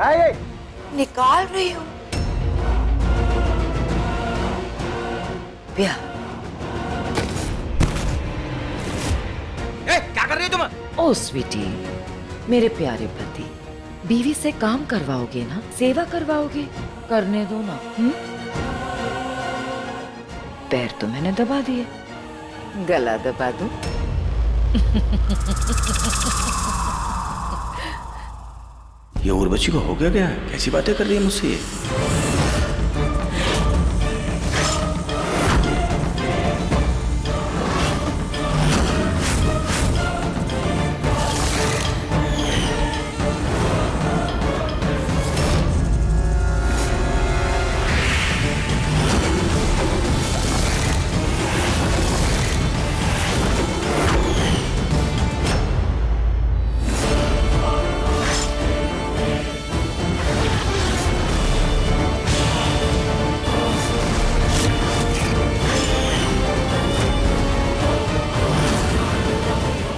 है? निकाल रही हूँ। प्यार। क्या कर रही हो तुम? ओ स्वीटी, मेरे प्यारे पति, बीवी से काम करवाओगे ना, सेवा करवाओगे, करने दो ना। पैर तो मैंने दबा दिए, गला दबा दूं? ये उर्वशी को हो गया क्या? कैसी बातें कर रही है मुझसे ये?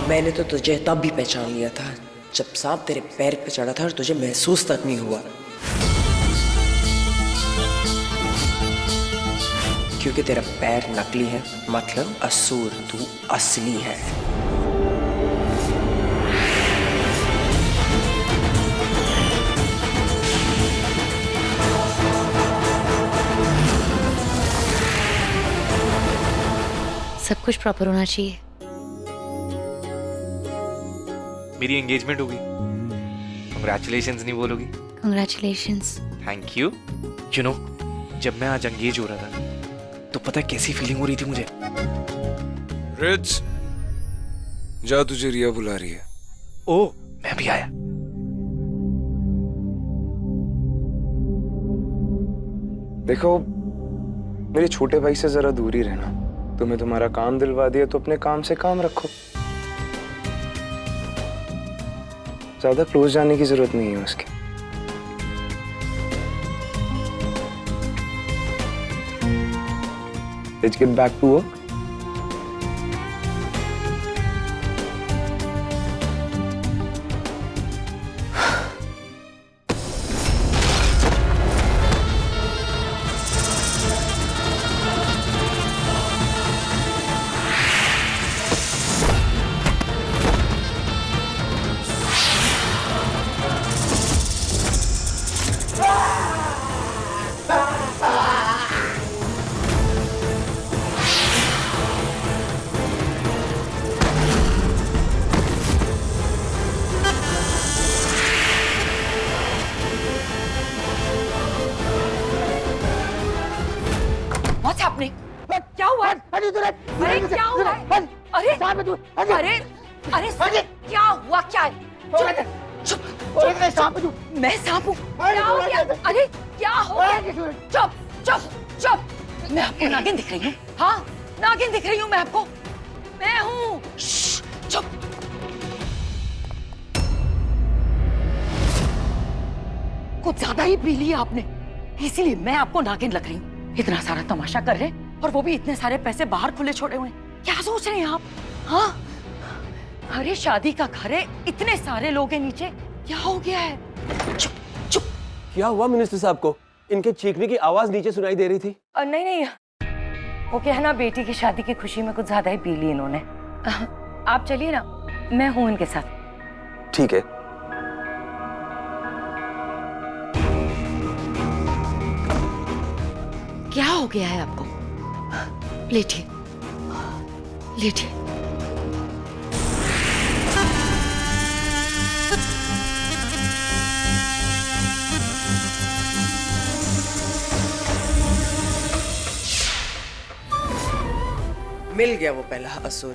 मैंने तो तुझे तब भी पहचान लिया था जब सांप तेरे पैर पे चढ़ा था और तुझे महसूस तक नहीं हुआ, क्योंकि तेरा पैर नकली है, मतलब असुर, तू असली है। सब कुछ प्रॉपर होना चाहिए। मेरी एंगेजमेंट होगी। कंग्रेचुलेशंस नहीं बोलोगी? Congratulations. Thank you. You know, जब मैं आज एंगेज हो रहा था तो पता है कैसी फीलिंग हो रही थी मुझे? रिच, जा, तुझे रिया बुला रही है। ओ, मैं भी आया। देखो, मेरे छोटे भाई से जरा दूर ही रहना। तुम्हें तुम्हारा काम दिलवा दिया तो अपने काम से काम रखो। ज्यादा क्लोज जाने की जरूरत नहीं है उसके। Let's get back to work. What's happening? क्या हुआ? अरे क्या हुआ? अरे क्या हुआ? क्या है? चुप। मैं सांप हूँ? क्या हो गया? अरे क्या हो गया? चुप। मैं आपको नागिन दिख रही हूँ? हाँ, नागिन दिख रही हूँ मैं आपको? मैं हूँ। चुप। कुछ ज्यादा ही पी लिया आपने, इसीलिए मैं आपको नागिन लग रही हूँ। इतना सारा तमाशा कर रहे हैं और वो भी इतने सारे पैसे बाहर खुले छोड़े हुए हैं। क्या सोच रहे हैं आप? हाँ, अरे शादी का घर है, इतने सारे लोग हैं नीचे, क्या हो गया है? चुप। क्या हुआ मिनिस्टर साहब को? इनके चीखने की आवाज नीचे सुनाई दे रही थी। नहीं, वो क्या है ना, बेटी की शादी की खुशी में कुछ ज्यादा ही पी ली इन्होंने। आप चलिए ना, मैं हूँ इनके साथ। ठीक है। क्या हो गया है आपको? लेटिए। मिल गया वो पहला असुर।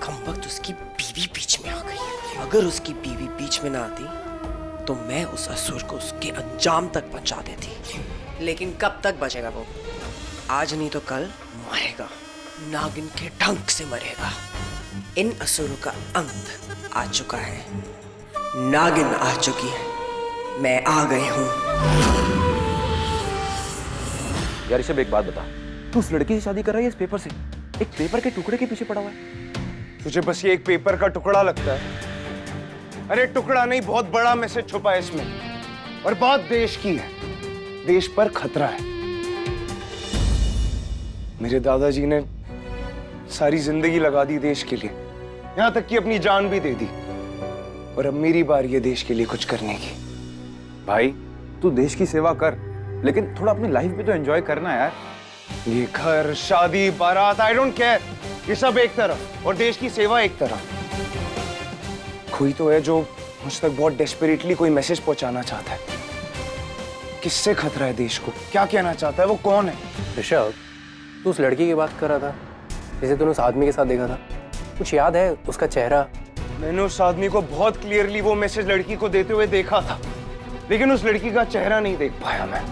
कमबख्त उसकी बीवी बीच में आ गई। अगर उसकी बीवी बीच में ना आती तो मैं उस असुर को उसके अंजाम तक पहुंचा देती। लेकिन कब तक बचेगा वो? आज नहीं तो कल मरेगा, नागिन के डंक से मरेगा। इन असुरों का अंत आ चुका है, नागिन आ चुकी है, मैं आ गई हूँ। यार ऋषभ, एक बात बता, तू उस लड़की से शादी कर रहा है इस पेपर से? एक पेपर के टुकड़े के पीछे पड़ा हुआ है। तुझे बस ये एक पेपर का टुकड़ा लगता है? अरे टुकड़ा नहीं, बहुत बड़ा मैसेज छुपा है इसमें, और बात देश की है। देश पर खतरा है। मेरे दादाजी ने सारी जिंदगी लगा दी देश के लिए, यहां तक कि अपनी जान भी दे दी, और अब मेरी बारी है देश के लिए कुछ करने की। भाई तू देश की सेवा कर, लेकिन थोड़ा अपनी लाइफ भी तो एंजॉय करना यार। ये घर, शादी, बारात, आई डोंट केयर, ये सब एक तरफ और देश की सेवा एक तरफ। कोई तो है जो मुझ तक बहुत डेस्परेटली कोई मैसेज पहुंचाना चाहता है। किससे खतरा है देश को, क्या कहना चाहता है, वो कौन है? ऋषभ, तू उस लड़की की बात कर रहा था जिसे तूने उस आदमी के साथ देखा था, कुछ याद है उसका चेहरा? मैंने उस आदमी को बहुत क्लियरली वो मैसेज लड़की को देते हुए देखा था, लेकिन उस लड़की का चेहरा नहीं देख पाया मैं।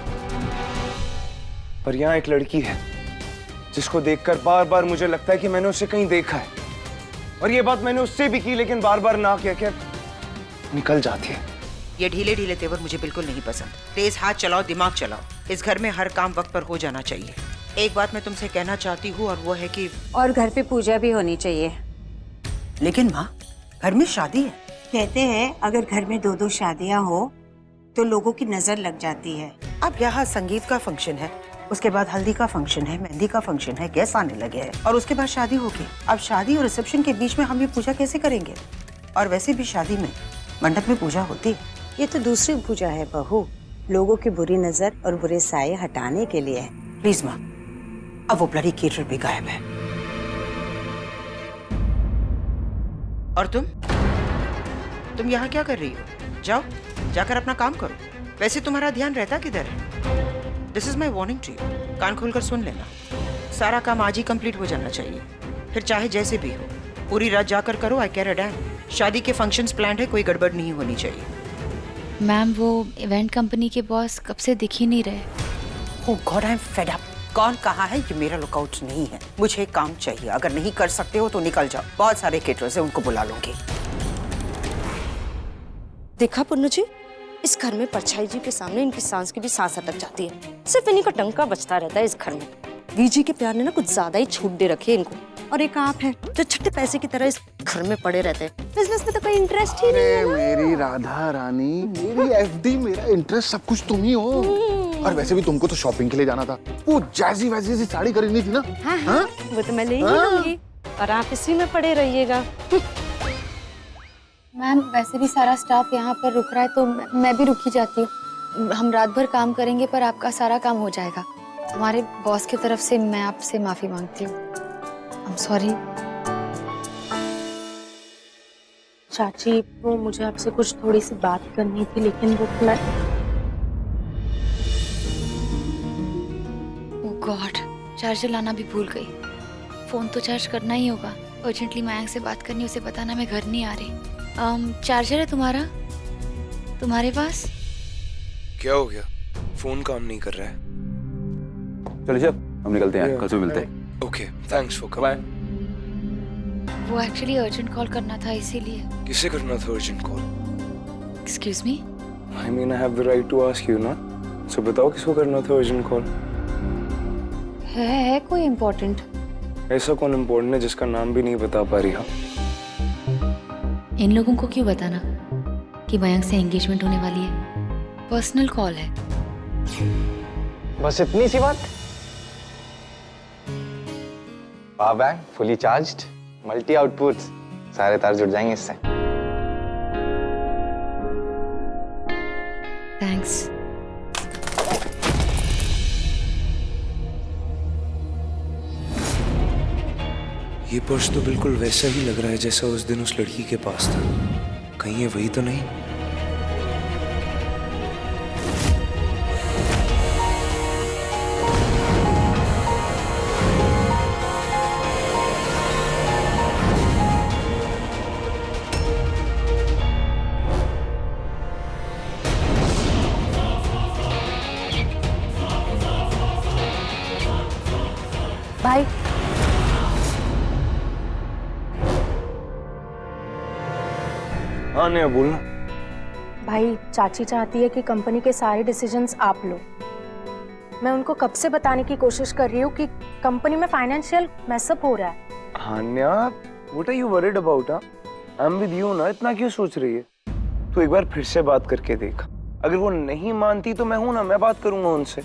पर यहाँ एक लड़की है जिसको देखकर बार बार मुझे लगता है कि मैंने उसे कहीं देखा है, और ये बात मैंने उससे भी की, लेकिन बार बार ना कह के निकल जाती है। ये ढीले ढीले तेवर मुझे बिल्कुल नहीं पसंद। तेज हाथ चलाओ, दिमाग चलाओ। इस घर में हर काम वक्त पर हो जाना चाहिए। एक बात मैं तुमसे कहना चाहती हूँ, और वो है कि और घर पे पूजा भी होनी चाहिए। लेकिन माँ, घर में शादी है। कहते हैं अगर घर में 2-2 शादियां हो तो लोगों की नजर लग जाती है। अब यहाँ संगीत का फंक्शन है, उसके बाद हल्दी का फंक्शन है, मेहंदी का फंक्शन है, गेस्ट आने लगे हैं, और उसके बाद शादी होगी। अब शादी और रिसेप्शन के बीच में हम ये पूजा कैसे करेंगे? और वैसे भी शादी में मंडप में पूजा होती है। ये तो दूसरी पूजा है बहू, लोगों की बुरी नजर और बुरे साये हटाने के लिए है। प्लीज माँ, अब वो ब्लडी केटर भी गायब है। और तुम यहाँ क्या कर रही हो? जाओ, जाकर अपना काम करो। वैसे तुम्हारा ध्यान रहता किधर है? This is my warning to you. कान खोलकर सुन लेना, सारा काम आज ही कंप्लीट हो जाना चाहिए, फिर चाहे जैसे भी हो। पूरी रात जाकर करो, आई केयर अ डैम। शादी के फंक्शंस प्लान्ड है, कोई गड़बड़ नहीं होनी चाहिए। मैम, वो इवेंट कंपनी के बॉस कब से दिख ही नहीं रहे। Oh God, I am fed up. कौन कहा है ये मेरा लुकआउट नहीं है? मुझे काम चाहिए। अगर नहीं कर सकते हो तो निकल जाओ। बहुत सारे केटरर्स हैं, उनको बुला लूंगी। देखा पुन्नू जी, इस घर में परछाई जी के सामने इनकी सांस की भी सांस अटक जाती है। सिर्फ इन्हीं का टंका बचता रहता है इस घर में। वीजी के प्यार ने ना कुछ ज्यादा ही छूट दे रखी है इनको। और एक आप है जो छठे पैसे की तरह इस घर में पड़े रहते हैं। बिजनेस में तो कोई इंटरेस्ट ही नहीं है ना। मेरी राधा रानी, मेरी एफडी, मेरा इंटरेस्ट सब कुछ तुम ही हो। और वैसे भी तुमको तो शॉपिंग के लिए जाना था, वो जैसी वैसी सी साड़ी खरीदनी थी ना। हाँ, हाँ, वो तो मैं ले ही लूंगी, और आप इसी में पड़े रहिएगा। मैम, वैसे भी सारा स्टाफ यहाँ पर रुक रहा है तो मैं भी रुक ही जाती हूँ। हम रात भर काम करेंगे पर आपका सारा काम हो जाएगा। हमारे बॉस की तरफ से मैं आपसे माफी मांगती हूँ। I am sorry. चाची, वो मुझे आपसे कुछ थोड़ी सी बात करनी थी, लेकिन वो मैं ओह गॉड, चार्जर लाना भी भूल गई। फोन तो चार्ज करना ही होगा। अर्जेंटली मयंक से बात करनी, उसे बताना मैं घर नहीं आ रही। चार्जर है तुम्हारा तुम्हारे पास? क्या हो गया? फोन काम नहीं कर रहा है। चल ऋषभ, हम निकलते हैं, कल सुबह मिलते हैं। Okay, thanks for bye. वो एक्चुअली अर्जेंट कॉल करना था, इसीलिए। किसे करना था urgent call? Excuse me? I mean I have the right to ask you ना। सो बताओ किसको करना था अर्जेंट कॉल? है कोई इम्पोर्टेंट? ऐसा कौन इम्पोर्टेंट है जिसका नाम भी नहीं बता पा रही हो? इन लोगों को क्यों बताना कि मयंक से एंगेजमेंट होने वाली है? पर्सनल कॉल है। बस इतनी सी बात? Power bank fully charged, multi outputs, सारे तार जुड़ जाएंगे इससे। थैंक्स। ये पर्स तो बिल्कुल वैसा ही लग रहा है जैसा उस दिन उस लड़की के पास था। कहीं ये वही तो नहीं? भाई, हाँ नहीं बोलना। भाई चाची चाहती है कि कंपनी के सारे डिसीजंस आप लो। मैं उनको कब से बताने की कोशिश कर रही हूँ कि कंपनी में फाइनेंशियल मैसअप हो रहा है। हान्या, what are you worried about? I'm with you ना, इतना क्यों सोच रही है? तू एक बार फिर से बात करके देख। अगर वो नहीं मानती तो मैं हूं ना, मैं बात करूंगा उनसे।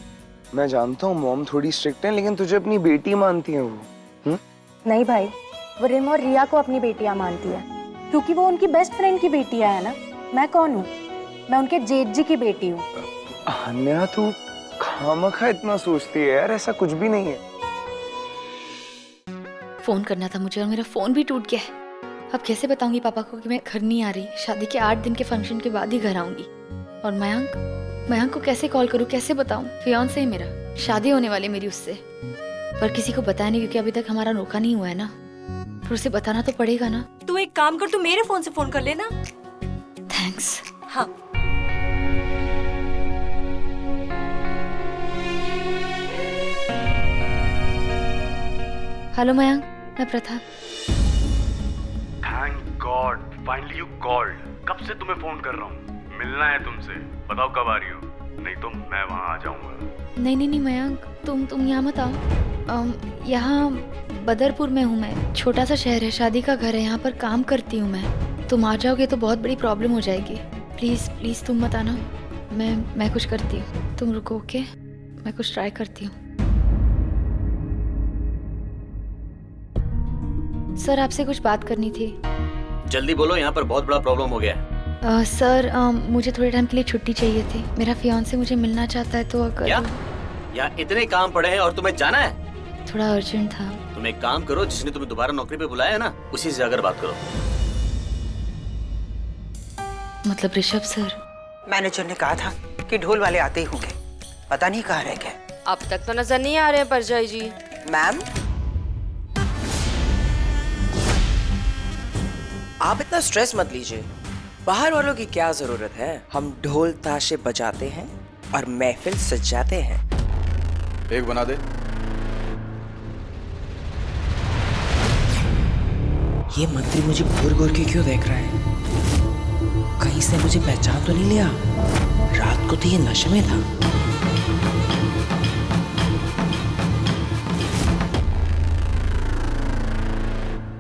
मैं जानता हूँ मॉम थोड़ी स्ट्रिक्ट है, लेकिन तुझे अपनी बेटी मानती है वो। नहीं भाई, वो रिम और रिया को अपनी बेटियां मानती है, क्योंकि वो उनकी बेस्ट फ्रेंड की बेटियां है ना। मैं कौन हूँ? मैं उनके जेठ जी की बेटी हूँ। अनन्या, तू खामखा इतना सोचती है यार, ऐसा कुछ भी नहीं है। फोन करना था मुझे और मेरा फोन भी टूट गया है। अब कैसे बताऊंगी पापा को कि मैं घर नहीं आ रही? शादी के 8 दिन के फंक्शन के बाद ही घर आऊंगी। और मयंक को कैसे कॉल करूं, कैसे बताऊं? फियांसे है मेरा, शादी होने वाली मेरी उससे, पर किसी को बताया नहीं क्योंकि अभी तक हमारा रोका नहीं हुआ है ना। पर उसे बताना तो पड़ेगा ना। तू एक काम कर, तू मेरे फोन से फोन कर लेना। थैंक्स। हाँ। हेलो मयंक, मैं प्रथा। Thank God, finally you called. कब से तुम्हें फोन कर रहा हूँ, मिलना है तुमसे। बताओ कब आ रही हो, नहीं तो मैं वहाँ आ जाऊंगा। नहीं मयंक, तुम यहाँ मत आओ। यहाँ बदरपुर में हूँ मैं, छोटा सा शहर है, शादी का घर है, यहाँ पर काम करती हूँ मैं। तुम आ जाओगे तो बहुत बड़ी प्रॉब्लम हो जाएगी। प्लीज प्लीज तुम मत आना। मैं कुछ करती हूँ, तुम रुको। ओके, मैं कुछ ट्राई करती हूँ। सर, आपसे कुछ बात करनी थी। जल्दी बोलो, यहाँ पर बहुत बड़ा प्रॉब्लम हो गया है। सर, मुझे थोड़े टाइम के लिए छुट्टी चाहिए थी। मेरा फियांसे मुझे मिलना चाहता है, तो अगर क्या? यहाँ इतने काम पड़े हैं और तुम्हें जाना है? थोड़ा अर्जेंट था। तुम एक काम करो, जिसने तुम्हें दोबारा नौकरी पे बुलाया है ना, उसी से जाकर बात करो। मतलब ऋषभ सर? मैनेजर ने कहा था कि ढोल वाले आते ही होंगे, पता नहीं कहाँ रह गए। अब तक तो नजर नहीं आ रहे हैं परजाई जी। मैम, आप इतना स्ट्रेस मत लीजिए, बाहर वालों की क्या जरूरत है। हम ढोल ताशे बजाते हैं और महफिल सजाते हैं। एक बना दे। ये मंत्री मुझे घूर घूर के क्यों देख रहा है? कहीं से मुझे पहचान तो नहीं लिया? रात को तो ये नशे में था।